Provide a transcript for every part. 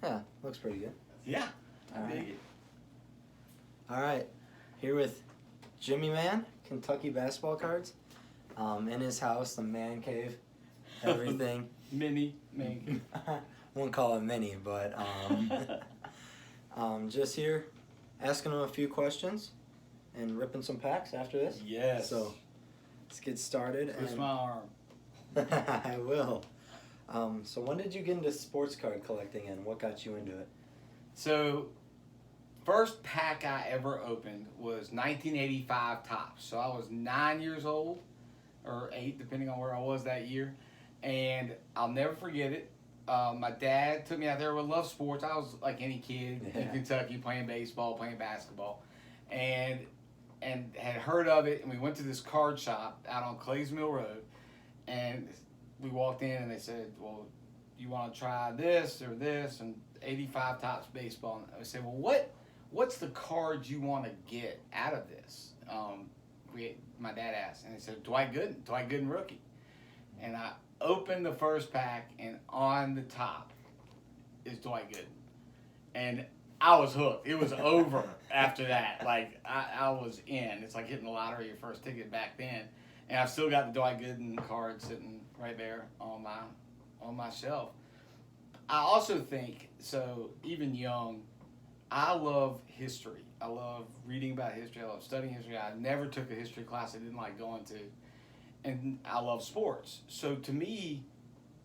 Yeah, looks pretty good. Yeah, All I dig right. it. All right. Here with Jimmy Man, Kentucky basketball cards. In his house, the man cave, everything. Mini man. Won't call it mini, but just here asking him a few questions and ripping some packs after this. Yes. So let's get started. Twist And my arm. I will. So when did you get into sports card collecting and what got you into it? So, first pack I ever opened was 1985 Topps. So I was 9 years old, or 8, depending on where I was that year. And I'll never forget it. My dad took me out there. I love sports. I was like any kid in Kentucky, playing baseball, playing basketball, and had heard of it. And we went to this card shop out on Clays Mill Road, and we walked in and they said, "Well, you want to try this or this?" And 85 Topps baseball. And I said, "Well, what's the cards you want to get out of this?" My dad asked, and he said, Dwight Gooden rookie. And I opened the first pack, and on the top is Dwight Gooden. And I was hooked. It was over after that. Like, I was in. It's like hitting the lottery, your first ticket back then. And I've still got the Dwight Gooden card sitting right there on my shelf. I also think, so even young, I love history. I love reading about history. I love studying history. I never took a history class I didn't like going to. And I love sports. So to me,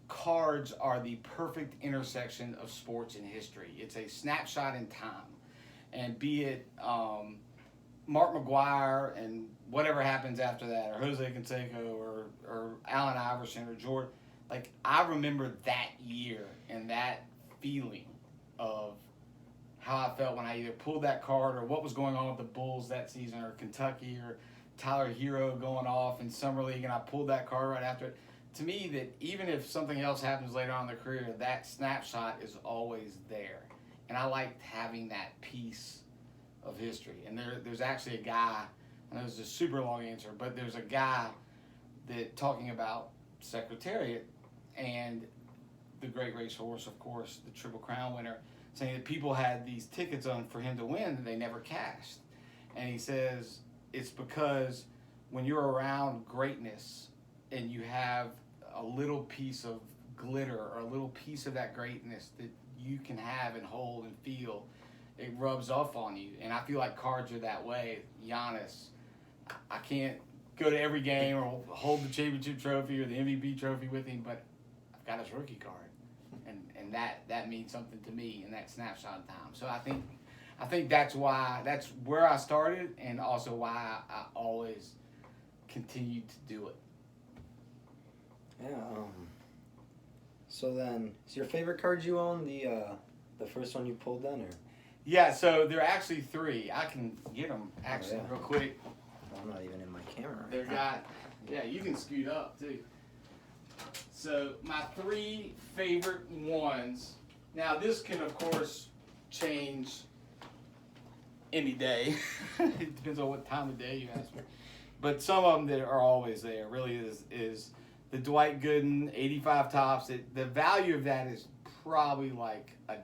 cards are the perfect intersection of sports and history. It's a snapshot in time. And be it Mark McGuire and whatever happens after that, or Jose Canseco, or Allen Iverson, or Jordan, like, I remember that year and that feeling of how I felt when I either pulled that card or what was going on with the Bulls that season, or Kentucky, or Tyler Hero going off in Summer League, and I pulled that card right after it. To me, that even if something else happens later on in the career, that snapshot is always there. And I liked having that piece of history. And there's actually a guy, and this is a super long answer, but there's a guy that talking about Secretariat and the great racehorse, of course, the Triple Crown winner, saying that people had these tickets on for him to win that they never cashed. And he says it's because when you're around greatness and you have a little piece of glitter or a little piece of that greatness that you can have and hold and feel, it rubs off on you. And I feel like cards are that way. Giannis, I can't go to every game or hold the championship trophy or the MVP trophy with him, but I've got his rookie card. And that means something to me in that snapshot of time. So I think that's where I started, and also why I always continued to do it. Yeah. So then, is your favorite card you own the first one you pulled then, or? Yeah. So there are actually 3. I can get them actually real quick. I'm not even in my camera. Right They're now. yeah. You can scoot up too. So my 3 favorite ones. Now this can of course change any day. It depends on what time of day you ask me. But some of them that are always there really is the Dwight Gooden 85 Topps. The value of that is probably like $1,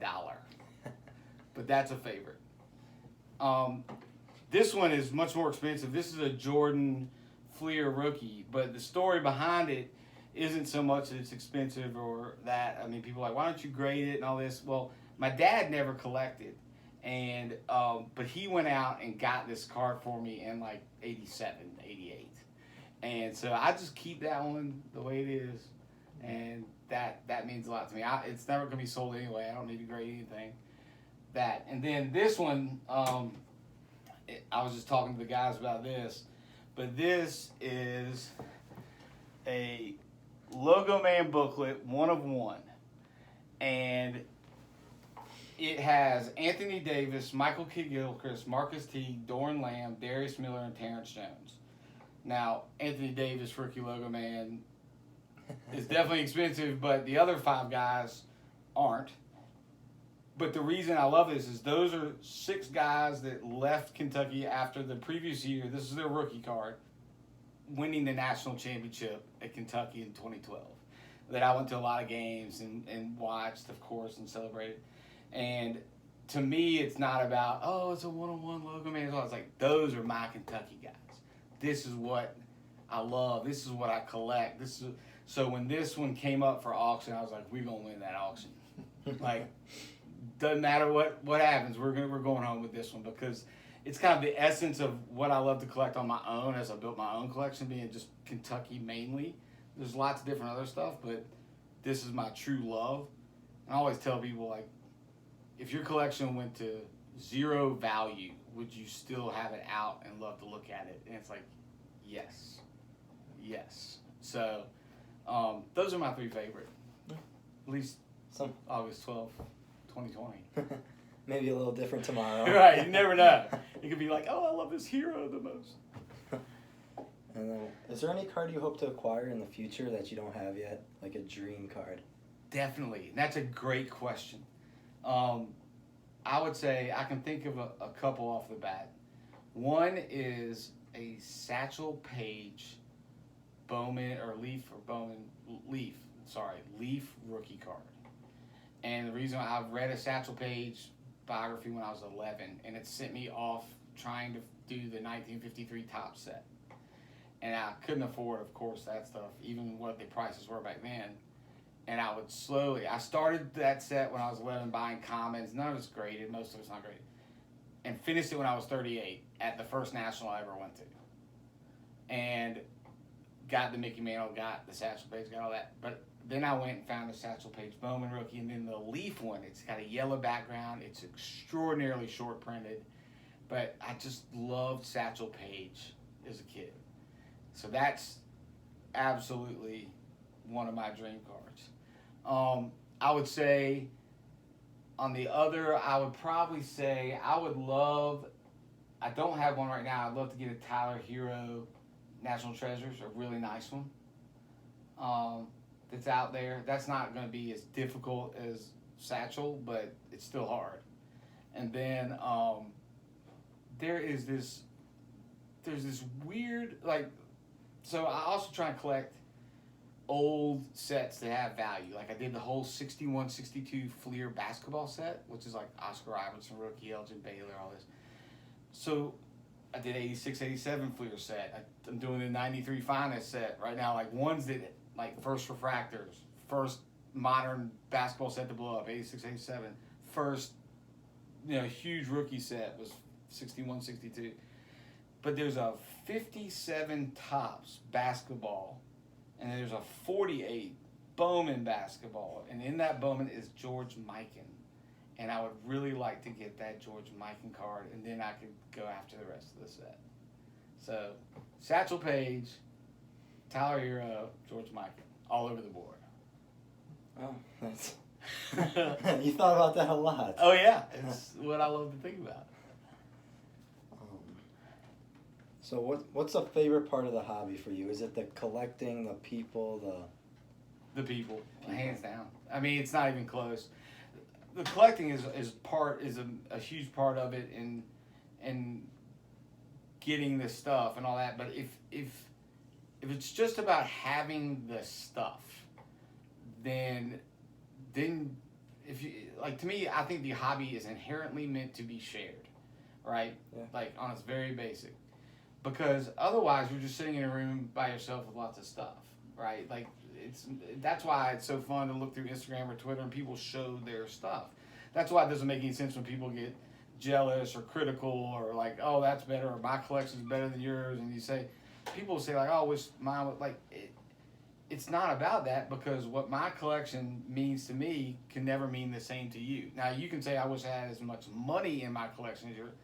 but that's a favorite. This one is much more expensive. This is a Jordan Fleer rookie, but the story behind it isn't so much that it's expensive or that. I mean, people are like, why don't you grade it and all this? Well, my dad never collected, and but he went out and got this card for me in like 87, 88. And so I just keep that one the way it is, and that means a lot to me. It's never going to be sold anyway. I don't need to grade anything. That. And then this one, I was just talking to the guys about this, but this is a Logo Man booklet, 1 of 1. And it has Anthony Davis, Michael Kidd-Gilchrist, Marcus Teague, Doran Lamb, Darius Miller, and Terrence Jones. Now, Anthony Davis, rookie Logo Man, is definitely expensive, but the other 5 guys aren't. But the reason I love this is those are 6 guys that left Kentucky after the previous year. This is their rookie card, winning the national championship at Kentucky in 2012. That I went to a lot of games and watched, of course, and celebrated. And to me, it's not about, oh, it's a one-on-one logo man. It's like, those are my Kentucky guys. This is what I love. This is what I collect. So when this one came up for auction, I was like, we're gonna win that auction. Like, doesn't matter what happens, we're going home with this one, because it's kind of the essence of what I love to collect on my own, as I built my own collection, being just Kentucky mainly. There's lots of different other stuff, but this is my true love. And I always tell people, like, if your collection went to zero value, would you still have it out and love to look at it? And it's like, yes. So those are my three favorite. At least August 12th, 2020. Maybe a little different tomorrow. Right, you never know. You could be like, oh, I love this hero the most. And then, is there any card you hope to acquire in the future that you don't have yet? Like a dream card? Definitely. That's a great question. I would say I can think of a couple off the bat. One is a Satchel Paige Leaf rookie card. And the reason I've read a Satchel Paige biography when I was 11, and it sent me off trying to do the 1953 top set. And I couldn't afford, of course, that stuff, even what the prices were back then. And I would I started that set when I was 11 buying commons. None of it's graded, most of it's not graded. And finished it when I was 38 at the first national I ever went to. And got the Mickey Mantle, got the Satchel Paige, got all that. But then I went and found the Satchel Paige Bowman rookie, and then the Leaf one. It's got a yellow background. It's extraordinarily short printed. But I just loved Satchel Paige as a kid. So that's absolutely one of my dream cards. I would say on the other, I would probably say I don't have one right now. I'd love to get a Tyler Hero National Treasures, a really nice one that's out there. That's not going to be as difficult as Satchel, but it's still hard. And then there's this weird, like, so I also try and collect old sets that have value. Like I did the whole 61-62 Fleer basketball set, which is like Oscar Iverson rookie, Elgin Baylor, all this. So I did 86-87 Fleer set. I'm doing the 93 Finest set right now, like ones that, like first refractors, first modern basketball set to blow up, 86-87. First, huge rookie set was 61-62. But there's a 57 Topps basketball, and there's a 48 Bowman basketball. And in that Bowman is George Mikan. And I would really like to get that George Mikan card, and then I could go after the rest of the set. So, Satchel Paige, Tyler Hero, George Mikan, all over the board. Oh, that's... You thought about that a lot. Oh, yeah. It's what I love to think about. So what's a favorite part of the hobby for you? Is it the collecting, the people, the people, hands down. I mean, it's not even close. The collecting is a huge part of it, and getting the stuff and all that. But if it's just about having the stuff, then if you, like, to me, I think the hobby is inherently meant to be shared, right? Yeah. Like on its very basic. Because otherwise, you're just sitting in a room by yourself with lots of stuff, right? Like that's why it's so fun to look through Instagram or Twitter and people show their stuff. That's why it doesn't make any sense when people get jealous or critical or like, oh, that's better, or my collection's better than yours, and people say like, oh, I wish mine would, like. It's not about that, because what my collection means to me can never mean the same to you. Now you can say, I wish I had as much money in my collection as yours.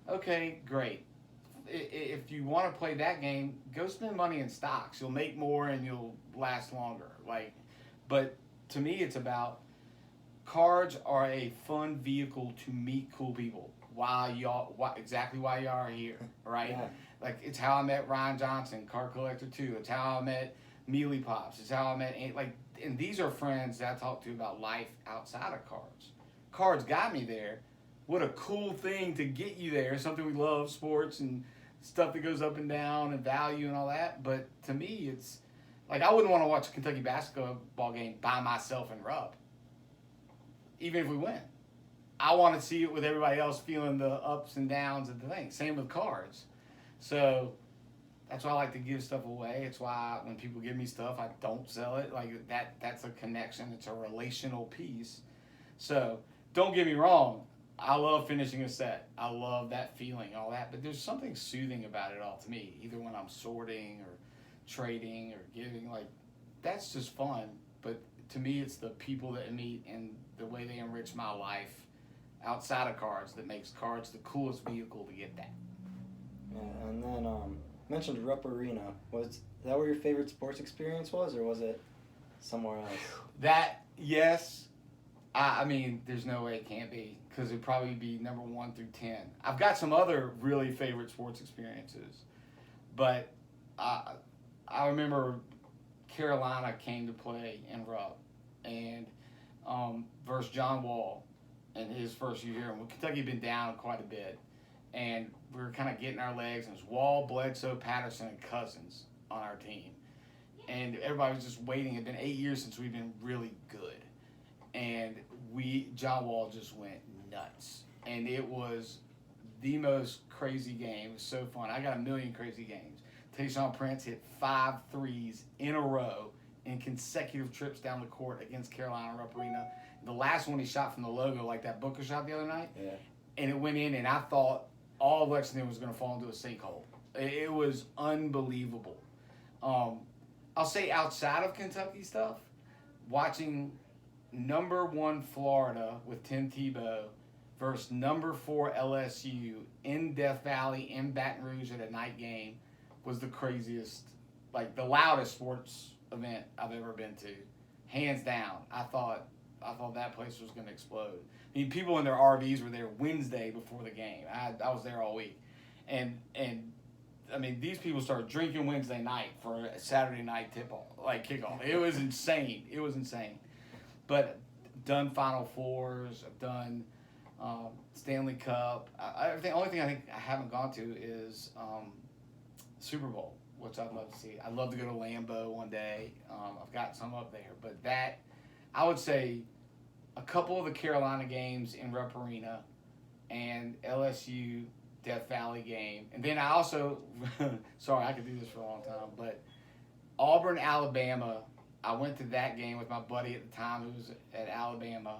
Okay, great. If you want to play that game, go spend money in stocks. You'll make more and you'll last longer. But to me, it's about cards are a fun vehicle to meet cool people. Exactly why y'all are here, right? Yeah. Like it's how I met Ryan Johnson, card collector too. It's how I met Mealy Pops. It's how I met and these are friends that I talk to about life outside of cards. Cards got me there. What a cool thing to get you there. Something we love, sports and stuff that goes up and down and value and all that. But to me, it's like I wouldn't want to watch a Kentucky basketball game by myself and Rub, even if we win. I want to see it with everybody else feeling the ups and downs of the thing. Same with cards. So that's why I like to give stuff away. It's why when people give me stuff, I don't sell it. Like that's a connection. It's a relational piece. So don't get me wrong. I love finishing a set. I love that feeling, all that. But there's something soothing about it all to me. Either when I'm sorting or trading or giving, like that's just fun. But to me, it's the people that I meet and the way they enrich my life outside of cards that makes cards the coolest vehicle to get that. Yeah, and then mentioned Rupp Arena. Was that where your favorite sports experience was, or was it somewhere else? That, yes. I mean, there's no way it can't be, because it'd probably be number 1 through 10. I've got some other really favorite sports experiences, but I remember Carolina came to play in Rupp, and versus John Wall in his first year here. And Kentucky had been down quite a bit, and we were kind of getting our legs, and it was Wall, Bledsoe, Patterson, and Cousins on our team. And everybody was just waiting. It had been 8 years since we'd been really good. And John Wall just went nuts. And it was the most crazy game. It was so fun. I got a million crazy games. Tayshaun Prince hit 5 threes in a row in consecutive trips down the court against Carolina Rupp Arena. The last one he shot from the logo, like that Booker shot the other night. Yeah. And it went in, and I thought all of Lexington was going to fall into a sinkhole. It was unbelievable. I'll say outside of Kentucky stuff, watching number 1 Florida with Tim Tebow versus number 4 LSU in Death Valley in Baton Rouge at a night game was the craziest, like the loudest sports event I've ever been to, hands down. I thought that place was going to explode. I mean, people in their RVs were there Wednesday before the game. I was there all week, and I mean, these people started drinking Wednesday night for a Saturday night kickoff. It was insane. It was insane. But I've done Final Fours. I've done Stanley Cup. The only thing I think I haven't gone to is Super Bowl, which I'd love to see. I'd love to go to Lambeau one day. I've got some up there. But that, I would say, a couple of the Carolina games in Rupp Arena and LSU Death Valley game. And then I also, sorry, I could do this for a long time, but Auburn, Alabama, I went to that game with my buddy at the time who was at Alabama.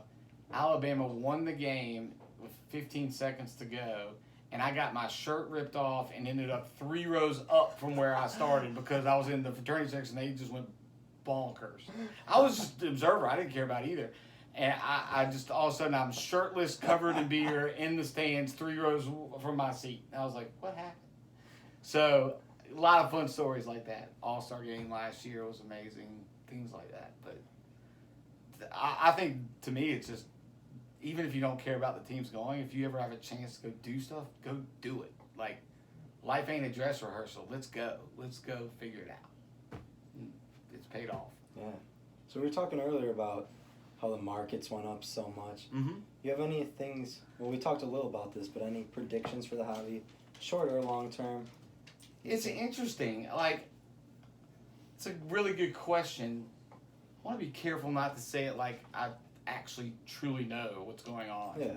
Alabama won the game with 15 seconds to go, and I got my shirt ripped off and ended up 3 rows up from where I started because I was in the fraternity section. They just went bonkers. I was just an observer. I didn't care about either. And I just, all of a sudden, I'm shirtless, covered in beer, in the stands, 3 rows from my seat. And I was like, what happened? So, a lot of fun stories like that. All-Star game last year was amazing. Things like that. But I think, to me, it's just, even if you don't care about the teams going, if you ever have a chance to go do stuff, go do it. Like, life ain't a dress rehearsal. Let's go. Let's go figure it out. It's paid off. Yeah. So we were talking earlier about how the markets went up so much. Mm-hmm. You have any things, well, we talked a little about this, but any predictions for the hobby, short or long term? It's interesting. Like, it's a really good question. I want to be careful not to say it like I actually truly know what's going on. Yeah.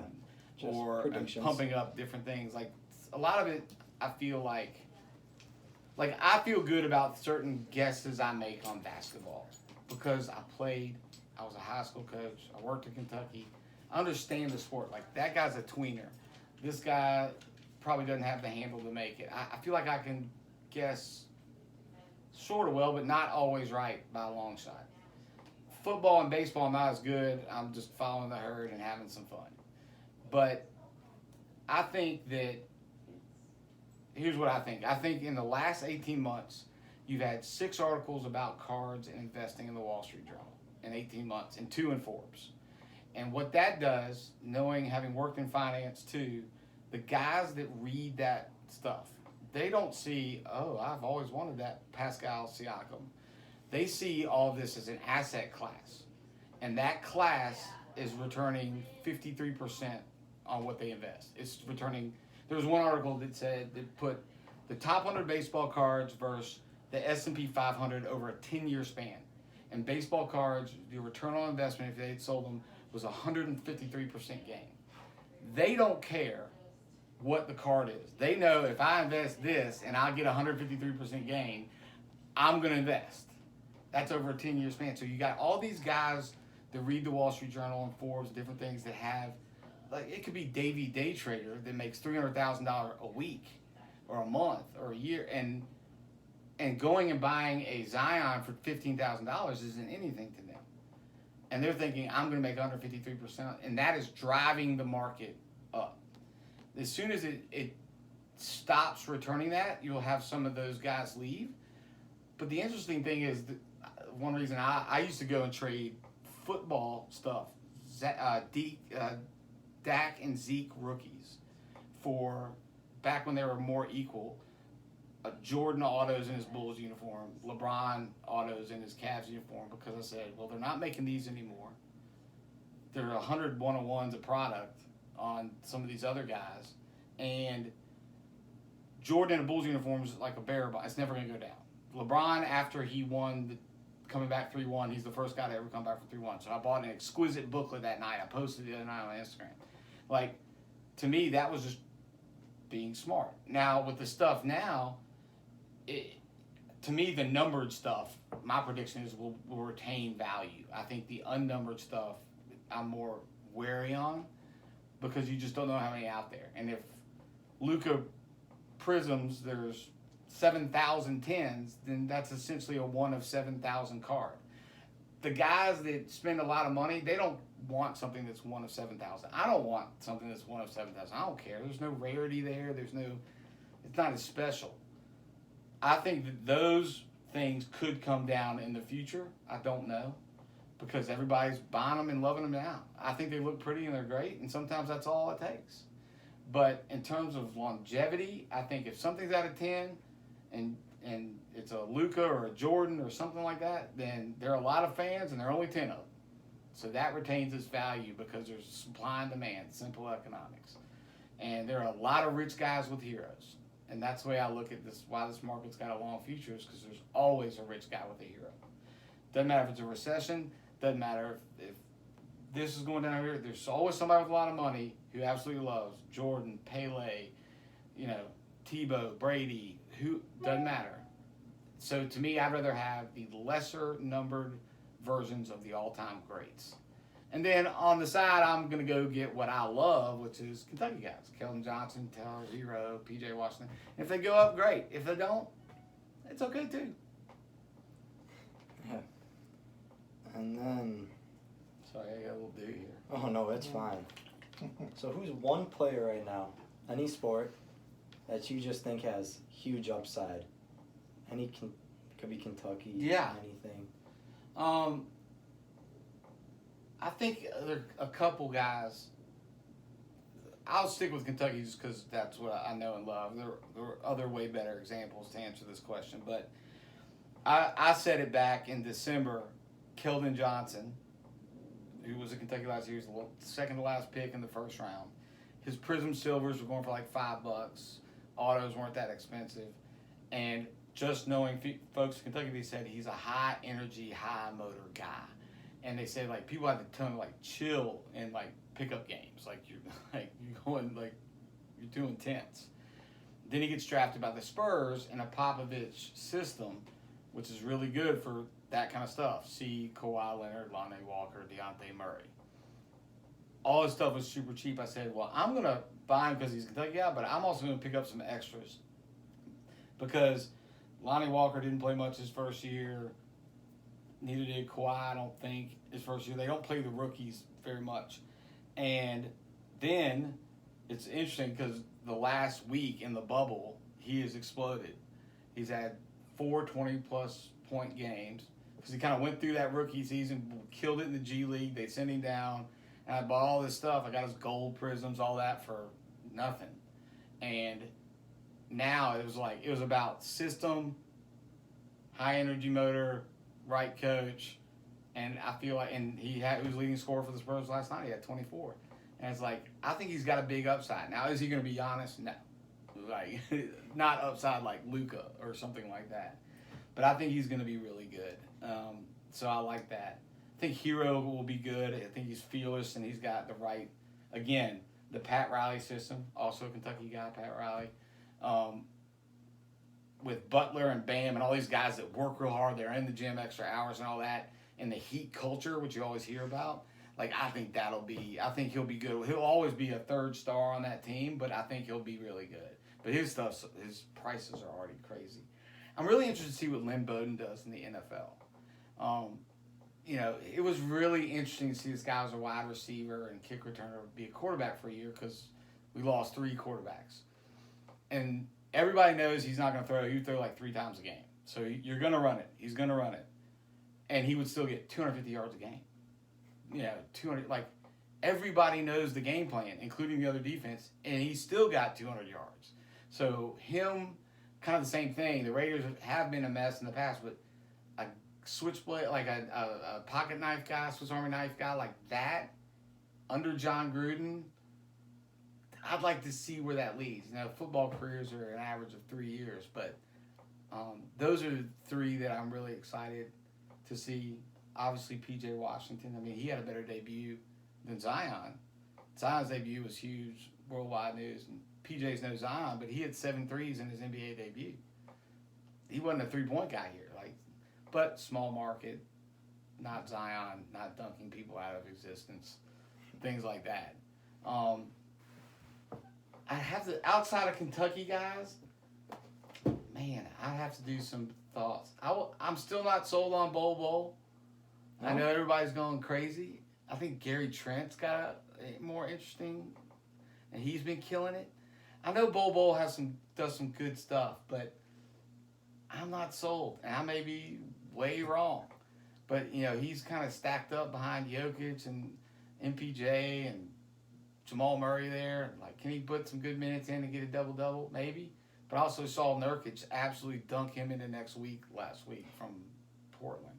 Just Or I'm pumping up different things. Like, a lot of it, I feel like I feel good about certain guesses I make on basketball because I was a high school coach, I worked in Kentucky, I understand the sport. Like, that guy's a tweener. This guy probably doesn't have the handle to make it. I feel like I can guess sort of well, but not always right by a long shot. Football and baseball, I'm not as good. I'm just following the herd and having some fun. But I think that, here's what I think. I think in the last 18 months, you've had 6 articles about cards and investing in the Wall Street Journal in 18 months, and 2 in Forbes. And what that does, having worked in finance too, the guys that read that stuff, they don't see, oh, I've always wanted that Pascal Siakam. They see all this as an asset class. And that class is returning 53% on what they invest. It's returning, there was one article that put the top 100 baseball cards versus the S&P 500 over a 10-year span. And baseball cards, the return on investment, if they had sold them, was 153% gain. They don't care what the card is. They know if I invest this and I get 153% gain, I'm going to invest. That's over a 10-year span. So you got all these guys that read the Wall Street Journal and Forbes, different things that have, like it could be Davey Day Trader that makes $300,000 a week or a month or a year, and going and buying a Zion for $15,000 isn't anything to them. And they're thinking, I'm going to make 153%, and that is driving the market up. As soon as it stops returning that, you'll have some of those guys leave. But the interesting thing is, that one reason I used to go and trade football stuff, Dak and Zeke rookies, for back when they were more equal. Jordan autos in his Bulls uniform, LeBron autos in his Cavs uniform, because I said, well, they're not making these anymore. There are 100 one-on-ones a product on some of these other guys, and Jordan in a Bulls uniform is like a bear, but it's never going to go down. LeBron, after he won, coming back 3-1, he's the first guy to ever come back from 3-1. So I bought an exquisite booklet that night. I posted it the other night on Instagram. Like, to me, that was just being smart. Now, with the stuff now, to me, the numbered stuff, my prediction is will retain value. I think the unnumbered stuff, I'm more wary on, because you just don't know how many out there. And if Luka Prisms, there's 7,000 tens, then that's essentially a 1 of 7,000 card. The guys that spend a lot of money, they don't want something that's 1 of 7,000. I don't want something that's 1 of 7,000. I don't care. There's no rarity there. It's not as special. I think that those things could come down in the future. I don't know, because everybody's buying them and loving them now. I think they look pretty and they're great, and sometimes that's all it takes. But in terms of longevity, I think if something's out of 10 and it's a Luka or a Jordan or something like that, then there are a lot of fans and there are only 10 of them. So that retains its value because there's supply and demand, simple economics. And there are a lot of rich guys with heroes. And that's the way I look at this, why this market's got a long future, is because there's always a rich guy with a hero. Doesn't matter if it's a recession, doesn't matter if this is going down here, there's always somebody with a lot of money who absolutely loves Jordan, Pele, Tebow, Brady, who doesn't matter. So to me, I'd rather have the lesser numbered versions of the all-time greats. And then on the side, I'm going to go get what I love, which is Kentucky guys. Keldon Johnson, Taylor Hero, P.J. Washington. If they go up, great. If they don't, it's okay too. Yeah. And then... Sorry, I got a little do here. Oh, no, it's fine. So who's one player right now, any sport, that you just think has huge upside? Could be Kentucky, yeah. Anything. I think there are a couple guys. I'll stick with Kentucky just because that's what I know and love. There are other way better examples to answer this question. But I said it back in December. Keldon Johnson, who was at Kentucky last year, was the second to last pick in the first round. His Prism Silvers were going for like $5. Autos weren't that expensive. And just knowing folks in Kentucky, they said he's a high energy, high motor guy. And they say like people have to tell him like chill in like pickup games, like you're going like you're too intense. Then he gets drafted by the Spurs in a Popovich system, which is really good for that kind of stuff. See Kawhi Leonard, Lonnie Walker, Dejounte Murray. All his stuff was super cheap. I said, well, I'm gonna buy him because he's a Kentucky guy, but I'm also gonna pick up some extras because Lonnie Walker didn't play much his first year. Neither did Kawhi, I don't think, his first year. They don't play the rookies very much. And then it's interesting because the last week in the bubble, he has exploded. He's had 4 20-plus point games because he kind of went through that rookie season, killed it in the G League. They sent him down. And I bought all this stuff. I got his gold prisms, all that for nothing. And now it was about system, high energy motor, right coach, and I feel like, and he was leading scorer for the Spurs last night. He had 24, and it's like I think he's got a big upside. Now, is he going to be Giannis? No, like not upside like Luka or something like that. But I think he's going to be really good. So I like that. I think Hero will be good. I think he's fearless and he's got the right. Again, The Pat Riley system, also a Kentucky guy, Pat Riley. With Butler and Bam and all these guys that work real hard, they're in the gym extra hours and all that, and the Heat culture, which you always hear about. Like, I think he'll be good. He'll always be a third star on that team, but I think he'll be really good. But his prices are already crazy. I'm really interested to see what Lynn Bowden does in the NFL. It was really interesting to see this guy as a wide receiver and kick returner be a quarterback for a year because we lost 3 quarterbacks. And everybody knows he's not going to throw. He would throw like 3 times a game. So you're going to run it. He's going to run it. And he would still get 250 yards a game. 200, like, everybody knows the game plan, including the other defense, and he still got 200 yards. So him, kind of the same thing. The Raiders have been a mess in the past, but a switchblade, like a pocket knife guy, Swiss Army knife guy like that, under John Gruden, I'd like to see where that leads. Football careers are an average of 3 years, but those are 3 that I'm really excited to see. Obviously, P.J. Washington. I mean, he had a better debut than Zion. Zion's debut was huge, worldwide news. And P.J.'s no Zion, but he had 7 threes in his NBA debut. He wasn't a three-point guy here, but small market, not Zion, not dunking people out of existence, things like that. I have to, outside of Kentucky guys, man, I have to do some thoughts. I'm still not sold on Bol. I know everybody's going crazy. I think Gary Trent's got more interesting, and he's been killing it. I know Bol does some good stuff, but I'm not sold, and I may be way wrong. But he's kind of stacked up behind Jokic and MPJ and Jamal Murray there. Like, can he put some good minutes in and get a double-double? Maybe. But I also saw Nurkic absolutely dunk him in the next week last week from Portland.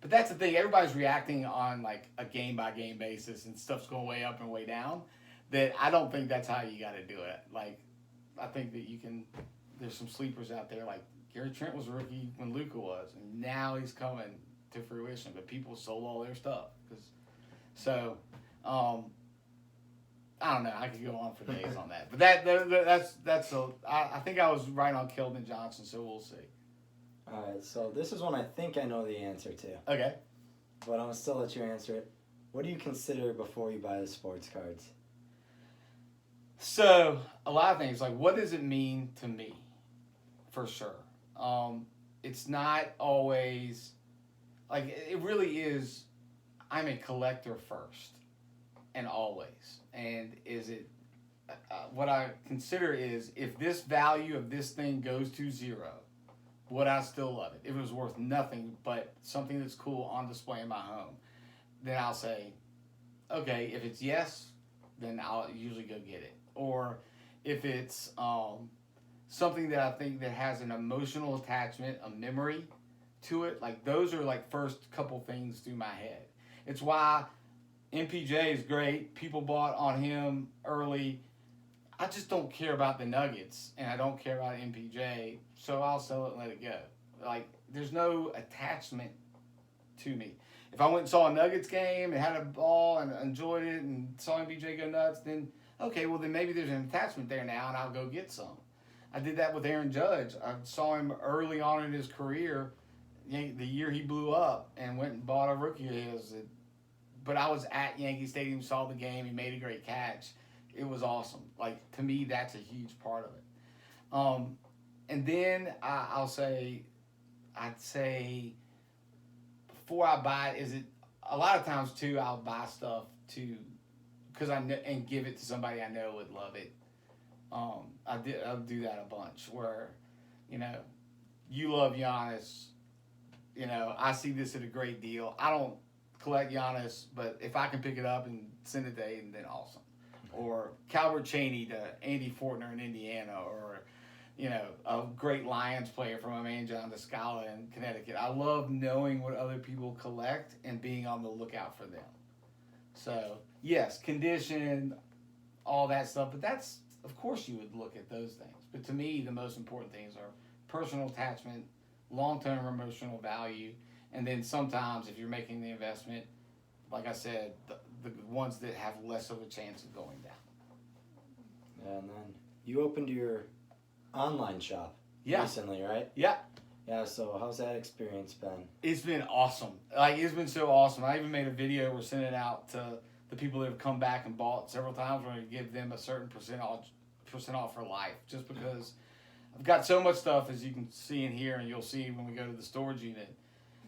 But that's the thing. Everybody's reacting on like a game-by-game basis, and stuff's going way up and way down. That I don't think that's how you got to do it. Like, I think that there's some sleepers out there. Like, Gary Trent was a rookie when Luka was, and now he's coming to fruition. But people sold all their stuff. I don't know. I could go on for days on that. But I think I was right on Keldon Johnson, so we'll see. All right, so this is one I think I know the answer to. Okay. But I'm going to still let you answer it. What do you consider before you buy the sports cards? So, a lot of things. Like, what does it mean to me? For sure. It's not always... Like, it really is... I'm a collector first. And always. And is it... what I consider is, if this value of this thing goes to 0... would I still love it? If it was worth nothing but something that's cool on display in my home, then I'll say, okay, if it's yes, then I'll usually go get it. Or if it's something that I think that has an emotional attachment, a memory to it, like those are like first couple things through my head. It's why MPJ is great. People bought on him early. I just don't care about the Nuggets, and I don't care about MPJ, so I'll sell it and let it go. Like, there's no attachment to me. If I went and saw a Nuggets game and had a ball and enjoyed it and saw MPJ go nuts, then, okay, well, then maybe there's an attachment there now, and I'll go get some. I did that with Aaron Judge. I saw him early on in his career, the year he blew up, and went and bought a rookie of his. But I was at Yankee Stadium, saw the game, he made a great catch. It was awesome. Like, to me, that's a huge part of it. And then I'd say before I buy it, a lot of times too, I'll buy stuff because I know, and give it to somebody I know would love it. I'll do that a bunch where, you love Giannis, I see this at a great deal. I don't collect Giannis, but if I can pick it up and send it to Aiden, then awesome. Or Calvert Chaney to Andy Fortner in Indiana, or, a great Lions player from Aman John to Scala in Connecticut. I love knowing what other people collect and being on the lookout for them. So, yes, condition, all that stuff, but that's, of course you would look at those things. But to me, the most important things are personal attachment, long-term emotional value, and then sometimes if you're making the investment, like I said, the ones that have less of a chance of going down. And then you opened your online shop recently, right? Yeah. Yeah, so how's that experience been? It's been awesome. Like, it's been so awesome. I even made a video we're sending out to the people that have come back and bought several times. We're going to give them a certain percent off for life, just because I've got so much stuff, as you can see in here, and you'll see when we go to the storage unit,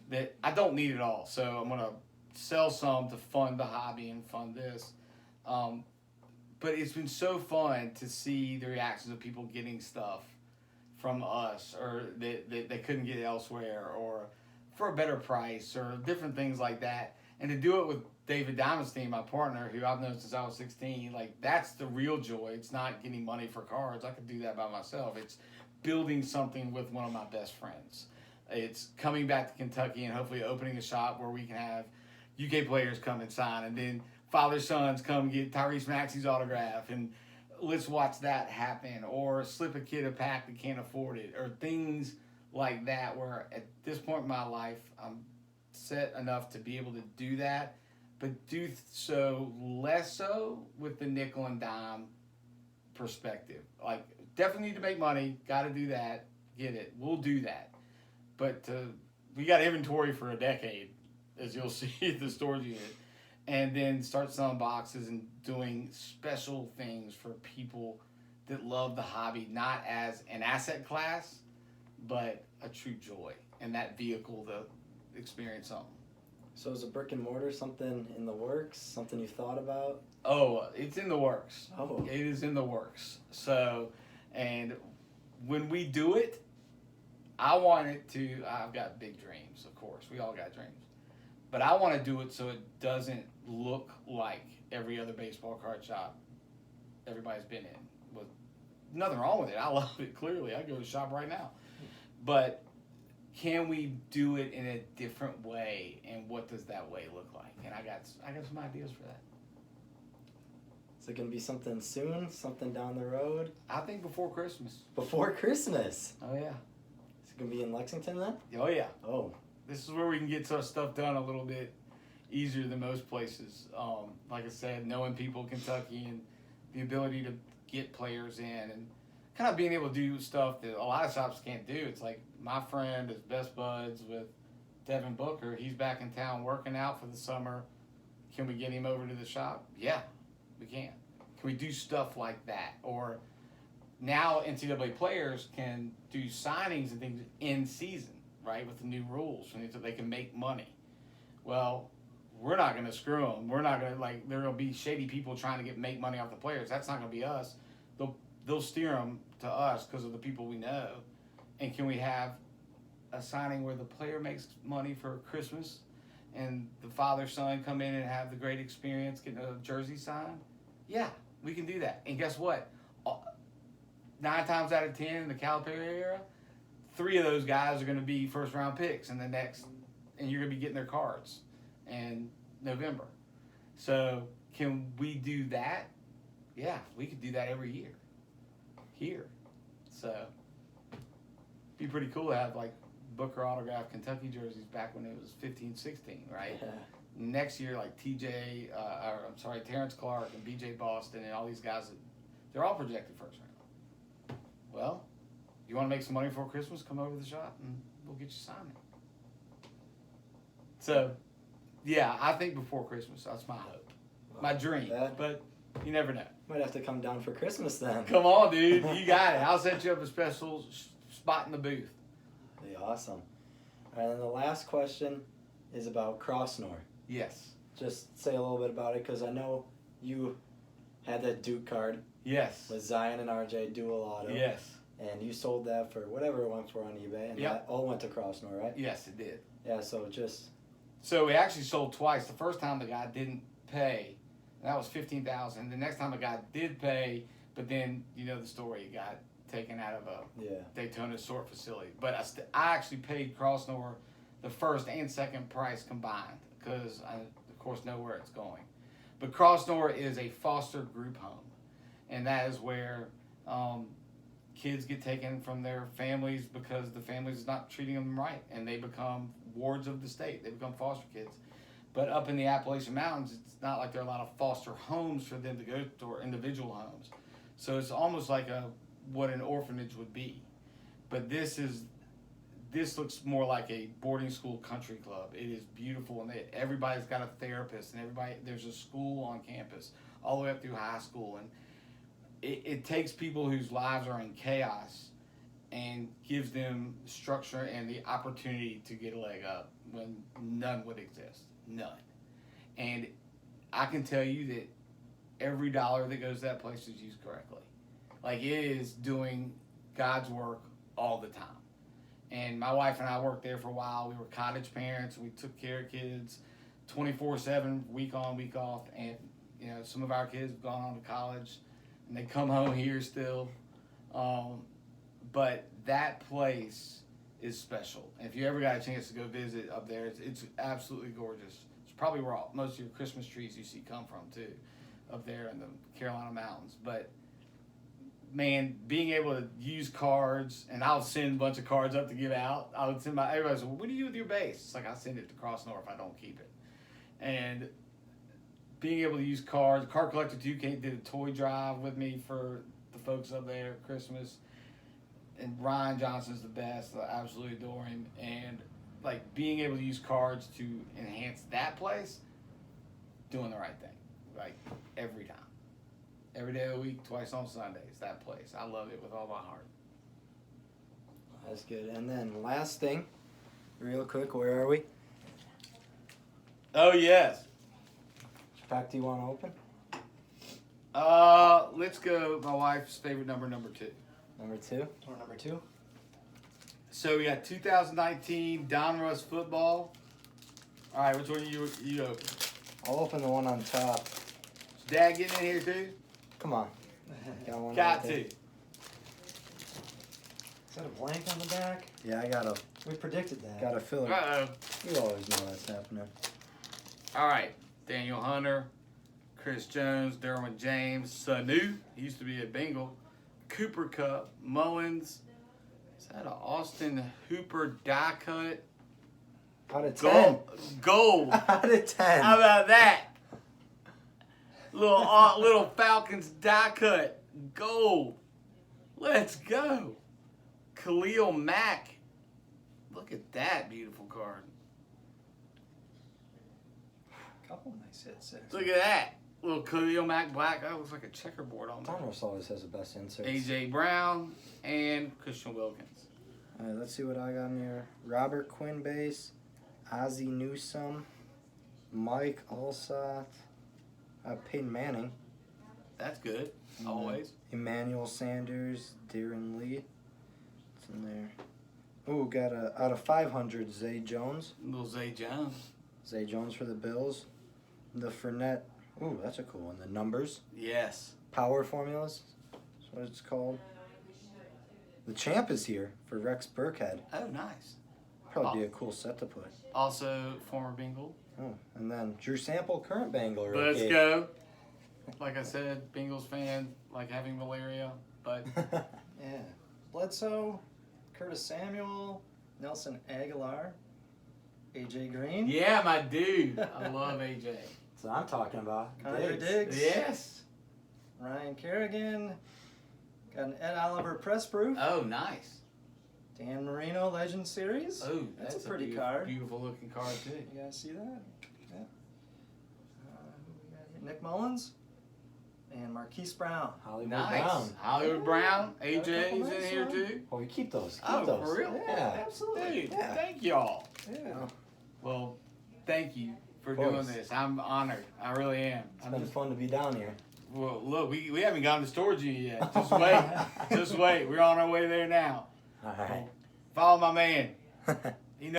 that I don't need it all. So I'm going to sell some to fund the hobby and fund this. But it's been so fun to see the reactions of people getting stuff from us, or that they couldn't get elsewhere, or for a better price, or different things like that. And to do it with David Diamonstein, my partner, who I've known since I was 16, like, that's the real joy. It's not getting money for cards. I could do that by myself. It's building something with one of my best friends. It's coming back to Kentucky and hopefully opening a shop where we can have UK players come and sign, and then father-sons come get Tyrese Maxey's autograph, and let's watch that happen, or slip a kid a pack that can't afford it, or things like that, where at this point in my life, I'm set enough to be able to do that, but do so less so with the nickel and dime perspective. Like, definitely need to make money, got to do that, get it, we'll do that. But we got inventory for a decade, as you'll see at the storage unit, and then start selling boxes and doing special things for people that love the hobby, not as an asset class, but a true joy, and that vehicle to experience something. So is a brick and mortar something in the works, something you thought about? Oh, it's in the works. Oh. It is in the works. So, and when we do it, I want it to, I've got big dreams, of course. We all got dreams. But I want to do it so it doesn't look like every other baseball card shop everybody's been in. With nothing wrong with it. I love it, clearly. I go to the shop right now. But can we do it in a different way, and what does that way look like? And I got some ideas for that. Is it going to be something soon, something down the road? I think before Christmas. Before Christmas? Oh, yeah. Is it going to be in Lexington then? Oh, yeah. Oh. This is where we can get some stuff done a little bit easier than most places. Like I said, knowing people in Kentucky and the ability to get players in, and kind of being able to do stuff that a lot of shops can't do. It's like my friend is best buds with Devin Booker. He's back in town working out for the summer. Can we get him over to the shop? Yeah, we can. Can we do stuff like that? Or now NCAA players can do signings and things in season, right, with the new rules, so they can make money. Well, we're not going to screw them. We're not going to, like, there will be shady people trying to make money off the players. That's not going to be us. They'll steer them to us because of the people we know. And can we have a signing where the player makes money for Christmas and the father-son come in and have the great experience getting a jersey signed? Yeah, we can do that. And guess what? 9 times out of 10 in the Calipari era, 3 of those guys are going to be first-round picks in the next, and you're going to be getting their cards in November. So can we do that? Yeah, we could do that every year here. So it'd be pretty cool to have, like, Booker autographed Kentucky jerseys back when it was 15-16, right? Yeah. Next year, like Terrence Clark and B.J. Boston and all these guys, they're all projected first round. Well, you want to make some money before Christmas? Come over to the shop and we'll get you signed. So, yeah, I think before Christmas. That's my hope, my dream. But you never know. Might have to come down for Christmas then. Come on, dude. You got it. I'll set you up a special spot in the booth. That'd be awesome. All right, and the last question is about Crossnor. Yes. Just say a little bit about it, because I know you had that Duke card. Yes. With Zion and RJ dual auto. Yes. And you sold that for whatever it went for on eBay, and that all went to Crossnor, right? Yes, it did. Yeah, so just... So we actually sold twice. The first time the guy didn't pay, and that was $15,000. The next time the guy did pay, but then, you know the story, he got taken out of a Daytona sort facility. But I actually paid Crossnor the first and second price combined, because I, of course, know where it's going. But Crossnor is a foster group home, and that is where kids get taken from their families because the families is not treating them right, and they become wards of the state. They become foster kids. But up in the Appalachian Mountains, it's not like there are a lot of foster homes for them to go to, or individual homes. So it's almost like what an orphanage would be. But this looks more like a boarding school country club. It is beautiful, and everybody's got a therapist, and there's a school on campus all the way up through high school, and it takes people whose lives are in chaos and gives them structure and the opportunity to get a leg up when none would exist. None. And I can tell you that every dollar that goes to that place is used correctly. Like, it is doing God's work all the time. And my wife and I worked there for a while. We were cottage parents. We took care of kids 24/7, week on, week off. And, you know, some of our kids have gone on to college, and they come home here still. But that place is special. And if you ever got a chance to go visit up there, it's absolutely gorgeous. It's probably where most of your Christmas trees you see come from, too, up there in the Carolina mountains. But, man, being able to use cards, and I'll send a bunch of cards up to give out. I would send everybody's, well, what do you do with your base? It's like, I send it to Cross North. I don't keep it. And being able to use cards. Card Collector 2 did a toy drive with me for the folks up there at Christmas. And Ryan Johnson's the best. I absolutely adore him. And, like, being able to use cards to enhance that place, doing the right thing. Like, every time. Every day of the week, twice on Sundays, that place. I love it with all my heart. That's good. And then last thing, real quick, where are we? Oh, yes. Which pack do you want to open? Let's go my wife's favorite number 2. Number 2? Or number 2. So we got 2019 Donruss football. All right, which one you open? I'll open the one on top. Is Dad getting in here too? Come on. Got one Got right there. to. Is that a blank on the back? Yeah, I gotta We predicted that. fill it. Uh-oh. You always know that's happening. All right. Daniel Hunter, Chris Jones, Derwin James, Sanu. He used to be a Bengal. Cooper Cup, Mullins. Is that an Austin Hooper die cut? Out of 10. Gold. Out of 10. How about that? Little Falcons die cut. Gold. Let's go. Khalil Mack. Look at that beautiful card. Couple nice hits there. Look at that. Little Khalil Mack black. That looks like a checkerboard on there. Donruss always has the best inserts. A.J. Brown and Christian Wilkins. All right, let's see what I got in here. Robert Quinn base, Ozzie Newsome, Mike Allsott, Peyton Manning, That's good. Always. Emmanuel Sanders, Darren Lee. What's in there? Ooh, got out of 500, Zay Jones. Little Zay Jones. Zay Jones for the Bills. The Fournette. Ooh, that's a cool one. The numbers. Yes. Power formulas. That's what it's called. The champ is here for Rex Burkhead. Oh, nice. Probably be a cool set to put. Also, former Bengal. Oh, and then Drew Sample, current Bengal Let's rookie. go. Like I said, Bengals fan, like having malaria, but Yeah. Bledsoe, Curtis Samuel, Nelson Aguilar, AJ Green, yeah, my dude. I love AJ. That's what I'm talking about. Connor Diggs. Diggs, Yes. Ryan Kerrigan, got an Ed Oliver press proof, Oh, nice. Dan Marino Legend Series. Oh, That's a pretty card. Beautiful looking card too. You guys see that? Yeah. Who we got here? Nick Mullins and Marquise Brown. Hollywood Nice. Brown. Hollywood Brown. Got a couple AJ's in nice here ones. too. Oh, you keep those. Keep Oh, those. for real? Yeah. Absolutely. Dude, Yeah. thank y'all. Yeah. Well, thank you for Of course. doing this. I'm honored. I really am. It's been fun to be down here. Well, look, we haven't gone to storage unit yet. Just wait. Just wait. We're on our way there now. All right. Follow my man.